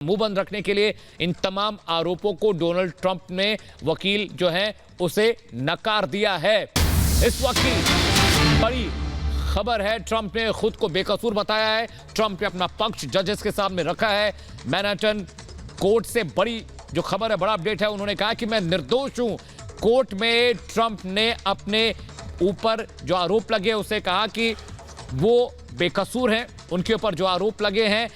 मुंह बंद रखने के लिए इन तमाम आरोपों को डोनाल्ड ट्रंप ने वकील जो है उसे नकार दिया है। इस वक्त की बड़ी खबर है, ट्रंप ने खुद को बेकसूर बताया है। ट्रंप ने अपना पक्ष जजेस के सामने रखा है। मैनहट्टन कोर्ट से बड़ी जो खबर है, बड़ा अपडेट है, उन्होंने कहा कि मैं निर्दोष हूं। कोर्ट में ट्रंप ने अपने ऊपर जो आरोप लगे उसे कहा कि वो बेकसूर हैं, उनके ऊपर जो आरोप लगे हैं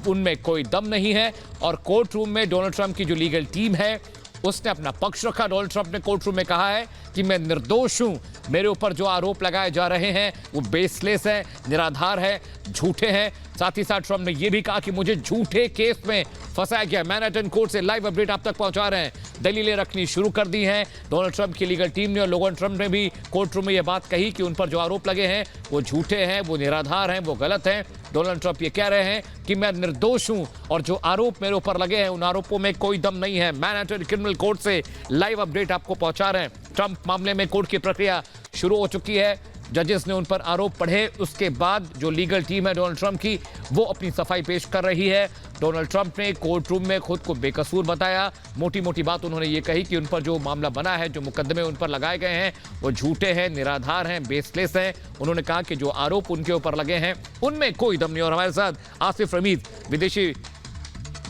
उनमें कोई दम नहीं है। और कोर्ट रूम में डोनाल्ड ट्रंप की जो लीगल टीम है उसने अपना पक्ष रखा। डोनाल्ड ट्रंप ने कोर्ट रूम में कहा है कि मैं निर्दोष हूं, मेरे ऊपर जो आरोप लगाए जा रहे हैं वो बेसलेस है, निराधार है, झूठे हैं। साथ ही साथ ट्रंप ने यह भी कहा कि मुझे झूठे केस में फंसाया गया। मैनहट्टन कोर्ट से लाइव अपडेट आप तक पहुंचा रहे हैं। दलीलें रखनी शुरू कर दी हैं डोनाल्ड ट्रंप की लीगल टीम ने, और डोनाल्ड ट्रंप ने भी कोर्ट रूम में यह बात कही कि उन पर जो आरोप लगे हैं वो झूठे हैं, वो निराधार हैं, वो गलत हैं। डोनाल्ड ट्रंप ये कह रहे हैं कि मैं निर्दोष हूं और जो आरोप मेरे ऊपर लगे हैं उन आरोपों में कोई दम नहीं है। मैनहट्टन क्रिमिनल कोर्ट से लाइव अपडेट आपको पहुंचा रहे हैं। ट्रंप मामले में कोर्ट की प्रक्रिया शुरू हो चुकी है। जजेस ने उन पर आरोप पढ़े, उसके बाद जो लीगल टीम है डोनाल्ड ट्रंप की वो अपनी सफाई पेश कर रही है। डोनाल्ड ट्रंप ने कोर्ट रूम में खुद को बेकसूर बताया। मोटी मोटी बात उन्होंने ये कही कि उन पर जो मामला बना है, जो मुकदमे उन पर लगाए गए हैं वो झूठे हैं, निराधार हैं, बेसलेस हैं। उन्होंने कहा कि जो आरोप उनके ऊपर लगे हैं उनमें कोई दम नहीं। और हमारे साथ आसिफ रमीद विदेशी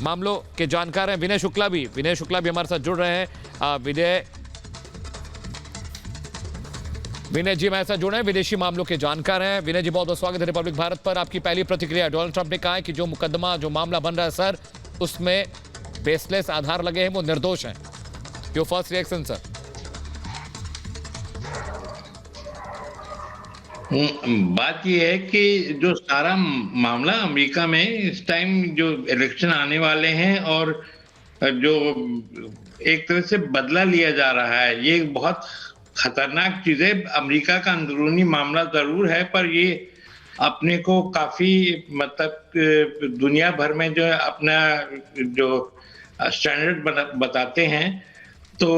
मामलों के जानकार हैं, विनय शुक्ला भी हमारे साथ जुड़ रहे हैं। विनय जी हमारे साथ जुड़े हैं, विदेशी मामलों के जानकार हैं। विनय जी, बहुत बहुत स्वागत है रिपब्लिक भारत पर। आपकी पहली प्रतिक्रिया, डोनाल्ड ट्रंप ने कहा है कि जो मुकदमा, जो मामला बन रहा है सर, उसमें बेसलेस आधार लगे हैं, वो निर्दोष हैं। Your first reaction sir? बात यह है कि जो सारा मामला अमेरिका में इस टाइम जो इलेक्शन आने वाले हैं और जो एक तरह से बदला लिया जा रहा है, ये बहुत खतरनाक चीज है। अमेरिका का अंदरूनी मामला जरूर है, पर ये अपने को काफी मतलब दुनिया भर में जो अपना जो स्टैंडर्ड बताते हैं, तो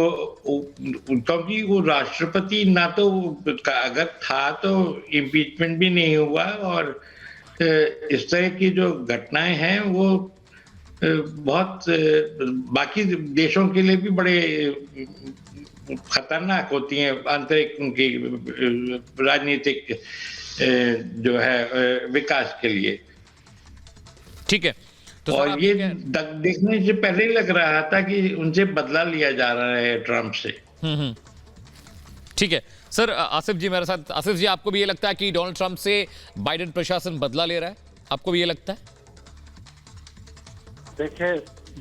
क्योंकि वो राष्ट्रपति ना तो अगर था तो इम्पीचमेंट भी नहीं हुआ, और इस तरह की जो घटनाएं हैं वो बहुत बाकी देशों के लिए भी बड़े खतरनाक होती हैं, आंतरिक उनकी राजनीतिक जो है विकास के लिए। ठीक है, तो और ये देखने से पहले ही लग रहा था कि उनसे बदला लिया जा रहा है ट्रंप से। ठीक है सर। आसिफ जी मेरे साथ। आसिफ जी, आपको भी ये लगता है कि डोनाल्ड ट्रंप से बाइडेन प्रशासन बदला ले रहा है? आपको भी ये लगता है? देखिए,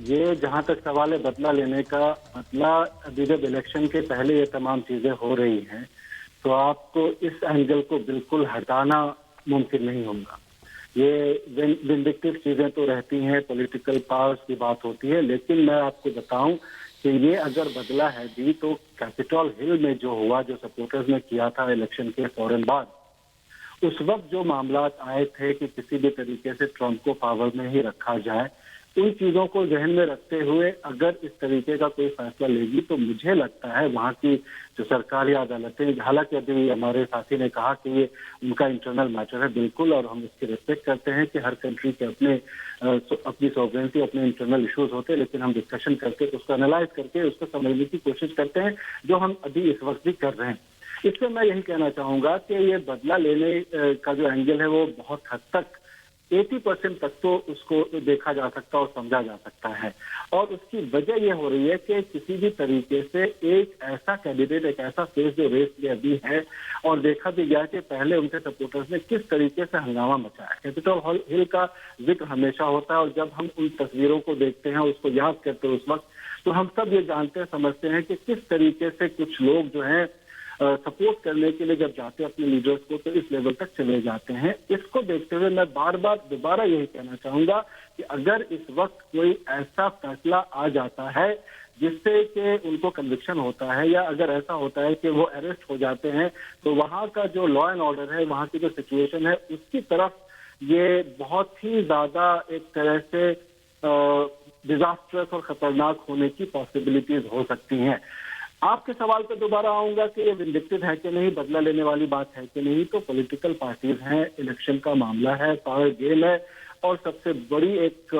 ये जहां तक सवाल है बदला लेने का, बदला अभी जब इलेक्शन के पहले ये तमाम चीजें हो रही हैं तो आपको इस एंगल को बिल्कुल हटाना मुमकिन नहीं होगा। ये विंडिक्टिव चीजें तो रहती हैं, पॉलिटिकल पावर्स की बात होती है, लेकिन मैं आपको बताऊं कि ये अगर बदला है भी तो कैपिटल हिल में जो हुआ, जो सपोर्टर्स ने किया था इलेक्शन के फौरन बाद, उस वक्त जो मामला आए थे कि किसी भी तरीके से ट्रंप को पावर में ही रखा जाए, उन चीजों को जहन में रखते हुए अगर इस तरीके का कोई फैसला लेगी तो मुझे लगता है वहां की जो सरकारी अदालतें, हालांकि अभी हमारे साथी ने कहा कि ये उनका इंटरनल मैटर है, बिल्कुल, और हम इसकी रिस्पेक्ट करते हैं कि हर कंट्री के अपनी सॉवरेनिटी, अपने इंटरनल इश्यूज होते हैं, लेकिन हम डिस्कशन करके उसको एनालाइज करके उसको समझने की कोशिश करते हैं, जो हम अभी इस वक्त भी कर रहे हैं। इससे मैं यही कहना चाहूंगा कि ये बदला लेने का जो एंगल है वो बहुत हद तक 80% तक तो उसको देखा जा सकता और समझा जा सकता है, और उसकी वजह यह हो रही है कि किसी भी तरीके से एक ऐसा कैंडिडेट, एक ऐसा फेस जो रेस में अभी है, और देखा भी गया कि पहले उनके सपोर्टर्स ने किस तरीके से हंगामा मचाया। कैपिटल हिल का जिक्र हमेशा होता है, और जब हम उन तस्वीरों को देखते हैं, उसको याद करते हैं उस वक्त, तो हम सब ये जानते हैं, समझते हैं कि किस तरीके से कुछ लोग जो है सपोर्ट करने के लिए जब जाते हैं अपने लीडर्स को तो इस लेवल तक चले जाते हैं। इसको देखते हुए मैं बार बार दोबारा यही कहना चाहूंगा कि अगर इस वक्त कोई ऐसा फैसला आ जाता है जिससे कि उनको कन्विक्शन होता है, या अगर ऐसा होता है कि वो अरेस्ट हो जाते हैं, तो वहां का जो लॉ एंड ऑर्डर है, वहां की जो सिचुएशन है, उसकी तरफ ये बहुत ही ज्यादा एक तरह से डिजास्टरस और खतरनाक होने की पॉसिबिलिटीज हो सकती हैं। आपके सवाल पे दोबारा आऊंगा कि ये विंडिक्टिव है कि नहीं, बदला लेने वाली बात है कि नहीं, तो पॉलिटिकल पार्टीज हैं, इलेक्शन का मामला है, पावर गेम है, और सबसे बड़ी एक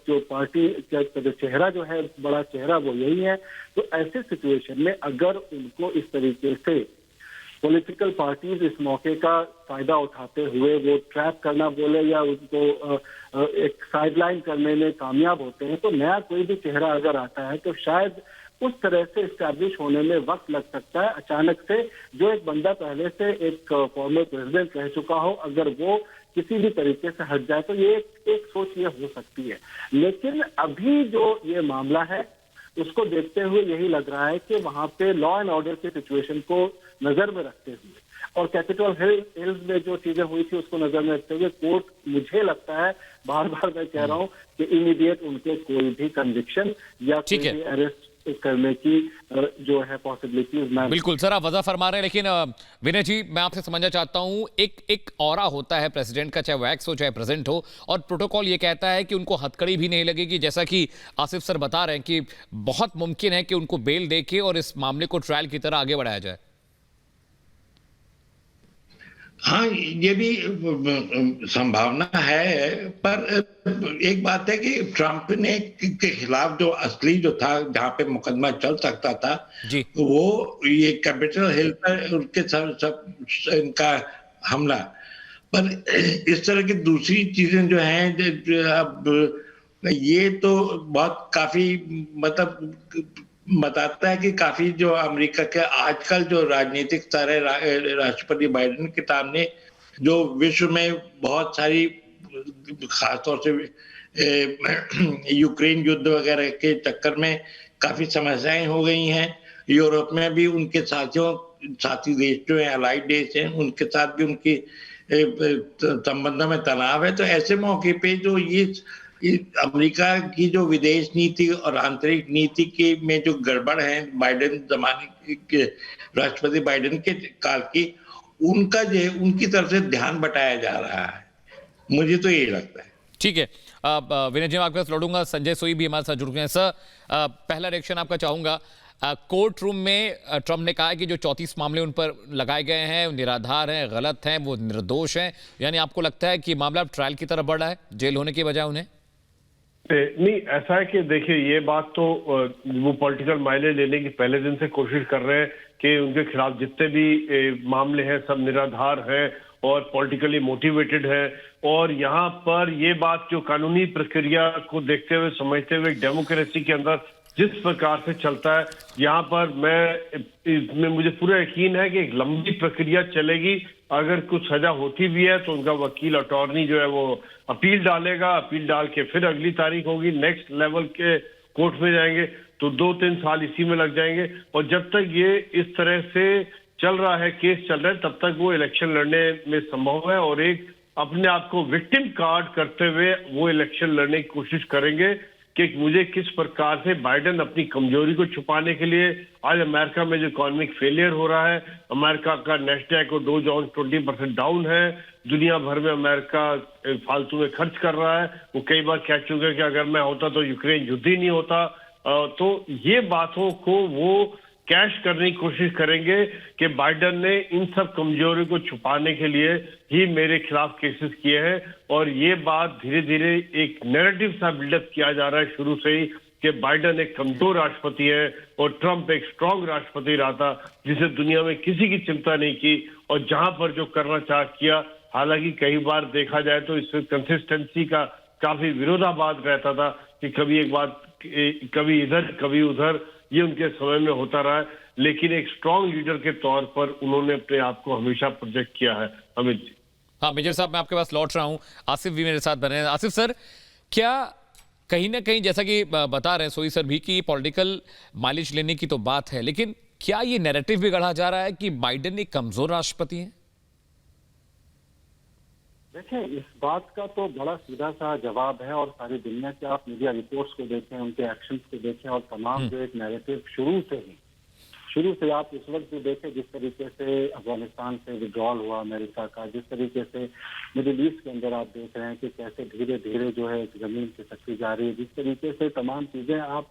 जो पार्टी का जो चेहरा जो है, बड़ा चेहरा वो यही है। तो ऐसे सिचुएशन में अगर उनको इस तरीके से पॉलिटिकल पार्टीज इस मौके का फायदा उठाते हुए वो ट्रैप करना बोले या उनको एक साइडलाइन करने में कामयाब होते हैं, तो नया कोई भी चेहरा अगर आता है तो शायद उस तरह से स्टैब्लिश होने में वक्त लग सकता है। अचानक से जो एक बंदा पहले से एक फॉर्मर प्रेसिडेंट रह चुका हो, अगर वो किसी भी तरीके से हट जाए तो ये एक सोच ये हो सकती है। लेकिन अभी जो ये मामला है उसको देखते हुए यही लग रहा है कि वहां पे लॉ एंड ऑर्डर की सिचुएशन को नजर में रखते हुए और कैपिटल हिल्स में जो चीजें हुई थी उसको नजर में रखते हुए कोर्ट, मुझे लगता है, बार बार मैं कह रहा हूं कि इमीडिएट उनके कोई भी कन्विक्शन या कोई भी अरेस्ट करने की जो है पॉसिबिलिटीज। बिल्कुल सर, आप वजह फरमा रहे हैं, लेकिन विनय जी मैं आपसे समझना चाहता हूं, एक ऑरा होता है प्रेसिडेंट का, चाहे वैक्स हो चाहे प्रेजेंट हो, और प्रोटोकॉल ये कहता है कि उनको हथकड़ी भी नहीं लगेगी। जैसा कि आसिफ सर बता रहे हैं कि बहुत मुमकिन है कि उनको बेल देके और इस मामले को ट्रायल की तरह आगे बढ़ाया जाए। हाँ, ये भी संभावना है, पर एक बात है कि ट्रंप ने के खिलाफ जो असली जो था, जहां पे मुकदमा चल सकता था जी, वो ये कैपिटल हिल पर उनके सब इनका हमला। पर इस तरह की दूसरी चीजें जो हैं, अब ये तो बहुत काफी मतलब बताता है कि काफी जो अमेरिका के आजकल जो राजनीतिक स्तर है, राष्ट्रपति बाइडेन के सामने जो विश्व में बहुत सारी, खासतौर से यूक्रेन युद्ध वगैरह के चक्कर में काफी समस्याएं हो गई हैं। यूरोप में भी उनके साथी देश जो है, अलाइड देश हैं, उनके साथ भी उनकी संबंधों में तनाव है। तो ऐसे मौके पे जो ये अमेरिका की जो विदेश नीति और आंतरिक नीति के में जो गड़बड़ है बाइडेन जमाने के, राष्ट्रपति बाइडेन के काल की, उनका जो उनकी तरफ से ध्यान बटाया जा रहा है, मुझे तो यही लगता है। ठीक है, विनय जी मैं आपके पास लौटूंगा। संजय सोई भी हमारे साथ जुड़ गए हैं। सर, पहला रिएक्शन आपका चाहूंगा। कोर्ट रूम में ट्रंप ने कहा है कि जो 34 मामले उन पर लगाए गए हैं वो निराधार हैं, गलत हैं, वो निर्दोष हैं। यानी आपको लगता है कि मामला अब ट्रायल की तरफ बढ़ रहा है, जेल होने की बजाय उन्हें? नहीं, ऐसा है कि देखिए, ये बात तो वो पॉलिटिकल मायने लेने की पहले दिन से कोशिश कर रहे हैं कि उनके खिलाफ जितने भी मामले हैं सब निराधार हैं और पॉलिटिकली मोटिवेटेड है। और यहाँ पर ये बात जो कानूनी प्रक्रिया को देखते हुए, समझते हुए, डेमोक्रेसी के अंदर जिस प्रकार से चलता है, यहाँ पर इसमें मुझे पूरा यकीन है कि एक लंबी प्रक्रिया चलेगी। अगर कुछ सजा होती भी है तो उनका वकील, अटॉर्नी जो है वो अपील डालेगा, अपील डाल के फिर अगली तारीख होगी, नेक्स्ट लेवल के कोर्ट में जाएंगे, तो 2-3 साल इसी में लग जाएंगे। और जब तक ये इस तरह से चल रहा है, केस चल रहा है, तब तक वो इलेक्शन लड़ने में संभव है और एक अपने आप को विक्टिम कार्ड करते हुए वो इलेक्शन लड़ने की कोशिश करेंगे कि मुझे किस प्रकार से बाइडेन अपनी कमजोरी को छुपाने के लिए, आज अमेरिका में जो इकोनॉमिक फेलियर हो रहा है, अमेरिका का नेस्डैक और डो जोन्स 20% डाउन है, दुनिया भर में अमेरिका फालतू में खर्च कर रहा है। वो कई बार कह चुके हैं कि अगर मैं होता तो यूक्रेन युद्ध ही नहीं होता। तो ये बातों को वो कैश करने की कोशिश करेंगे कि बाइडेन ने इन सब कमजोरी को छुपाने के लिए ही मेरे खिलाफ केसेस किए हैं। और ये बात धीरे धीरे एक नैरेटिव सा बिल्डअप किया जा रहा है शुरू से ही कि बाइडेन एक कमजोर राष्ट्रपति है और ट्रंप एक स्ट्रांग राष्ट्रपति रहा था जिसे दुनिया में किसी की चिंता नहीं की और जहां पर जो करना चाह किया। हालांकि कई बार देखा जाए तो इसमें कंसिस्टेंसी का काफी विरोधाभास रहता था कि कभी एक बात, कभी इधर कभी उधर, ये उनके समय में होता रहा है। लेकिन एक स्ट्रांग लीडर के तौर पर उन्होंने अपने आप को हमेशा प्रोजेक्ट किया है। अमित जी। हाँ मेजर साहब, मैं आपके पास लौट रहा हूं। आसिफ भी मेरे साथ बने हैं। आसिफ सर, क्या कहीं ना कहीं, जैसा कि बता रहे हैं सोई सर भी, कि पॉलिटिकल माइलेज लेने की तो बात है, लेकिन क्या ये नैरेटिव भी गढ़ा जा रहा है कि बाइडेन एक कमजोर राष्ट्रपति है? देखिए, इस बात का तो बड़ा सीधा सा जवाब है और सारी दुनिया के आप मीडिया रिपोर्ट्स को देखें, उनके एक्शंस को देखें और तमाम जो एक नैरेटिव शुरू से आप इस वक्त भी देखें, जिस तरीके से अफगानिस्तान से विड्रॉल हुआ अमेरिका का, जिस तरीके से मिडिल ईस्ट के अंदर आप देख रहे हैं कि कैसे धीरे धीरे जो है जमीन खिसकती जा रही है, जिस तरीके से तमाम चीजें आप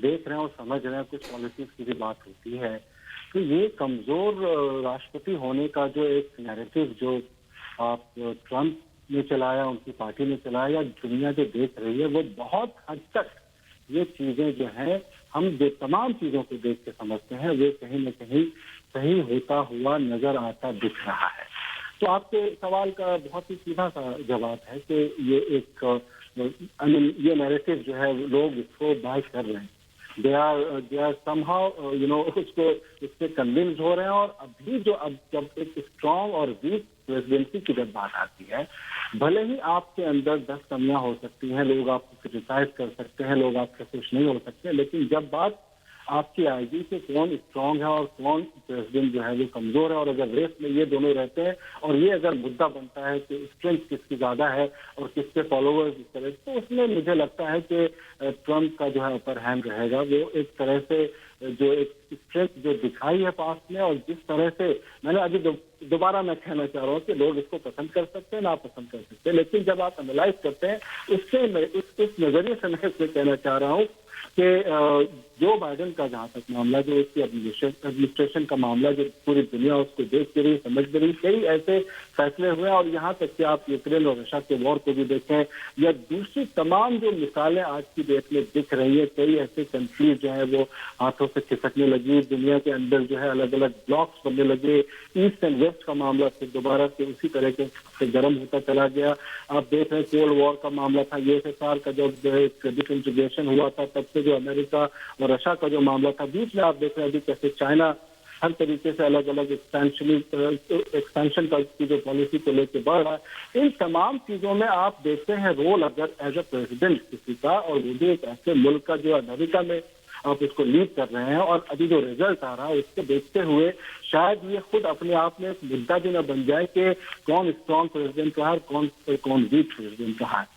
देख रहे हैं और समझ रहे हैं, कुछ पॉलिटिक्स की भी बात होती है। तो ये कमजोर राष्ट्रपति होने का जो एक नैरेटिव जो आप ट्रंप ने चलाया, उनकी पार्टी ने चलाया, या दुनिया जो देख रही है, वो बहुत हद तक ये चीजें जो हैं, हम जो तमाम चीजों को देख के समझते हैं, वो कहीं न कहीं सही होता हुआ नजर आता दिख रहा है। तो आपके सवाल का बहुत ही सीधा सा जवाब है कि ये एक ये नैरेटिव जो है लोग इसको बाय कर रहे हैं, दे आर समहाउ उसको इससे कन्विंस हो रहे हैं। और अभी अब जब एक स्ट्रांग और वीक प्रेसिडेंसी की जब बात आती है, भले ही आपके अंदर 10 कमियां हो सकती हैं, लोग आपको क्रिटिसाइज कर सकते हैं, लोग आपसे खुश नहीं हो सकते, लेकिन जब बात आपकी आएगी कि कौन स्ट्रांग है और कौन प्रेसिडेंट जो है वो कमजोर है, और अगर रेस में ये दोनों रहते हैं और ये अगर मुद्दा बनता है कि स्ट्रेंथ किसकी ज्यादा है और किसके फॉलोअर्स इस तरह, तो उसमें मुझे लगता है कि ट्रंप का जो है अपर हैंड रहेगा। वो एक तरह से जो एक स्ट्रेंथ जो दिखाई है पास्ट में, और जिस तरह से मैंने अभी दोबारा मैं कहना चाह रहा हूँ कि लोग इसको पसंद कर सकते हैं, ना पसंद कर सकते हैं, लेकिन जब आप एनालाइज करते हैं उससे इस नजरिए से मैं इसमें कहना चाह रहा हूँ कि जो बाइडेन का जहां तक मामला, जो उसकी एडमिनिस्ट्रेशन का मामला, जो पूरी दुनिया उसको देख के रही, समझ रही, कई ऐसे फैसले हुए, और यहाँ तक कि आप यूक्रेन और रशिया के वॉर को भी देखें, या दूसरी तमाम जो मिसालें आज की डेट में दिख रही है, कई ऐसे कंट्रीज जो है वो हाथों से खिसकने लगी, दुनिया के अंदर जो है अलग अलग ब्लॉक्स बनने लगे, ईस्ट एंड वेस्ट का मामला फिर दोबारा से उसी तरह से गर्म होता चला गया। आप देख रहे हैं कोल्ड वॉर का मामला था, USSR का जब डिसइंटीग्रेशन हुआ था, तब से जो अमेरिका और रशिया का जो मामला था, बीच में आप देख रहे हैं कैसे चाइना हर तरीके से अलग अलग एक्सपेंशन की जो पॉलिसी को लेकर बढ़ रहा है। इन तमाम चीजों में आप देखते हैं रोल अगर एज अ प्रेसिडेंट किसी का, और वो भी एक ऐसे मुल्क का जो अमेरिका में आप उसको लीड कर रहे हैं, और अभी जो रिजल्ट आ रहा है उसको देखते हुए शायद ये खुद अपने आप में एक मुद्दा भी न बन जाए कि कौन स्ट्रॉन्ग प्रेसिडेंट रहा है और कौन वीक प्रेसिडेंट रहा है।